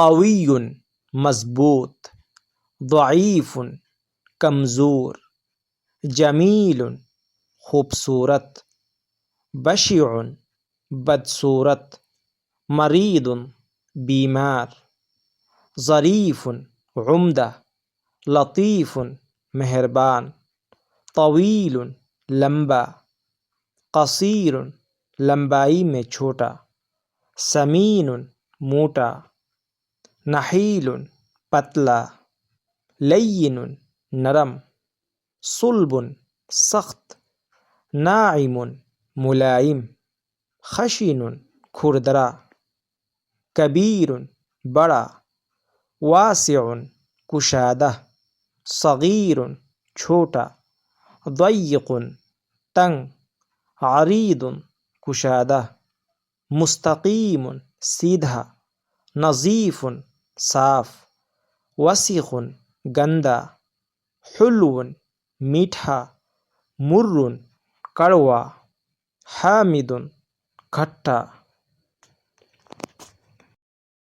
قوی مضبوط، ضعیف کمزور، جمیل خوبصورت، بشع بدصورت، مریض بیمار، ظریف عمدہ، لطیف مہربان، طویل لمبا، قصیر لمبائی میں چھوٹا، سمین موٹا، نحیل پتلا، لین نرم، صلب سخت، ناعم ملائم، خشن کھردرا، کبیر بڑا، واسع کشادہ، صغیر چھوٹا، ضیق تنگ، عریض کشادہ، مستقیم سیدھا، نظیف صاف، وسخ گندا، حلو میٹھا، مر کڑوا، حامد کھٹا۔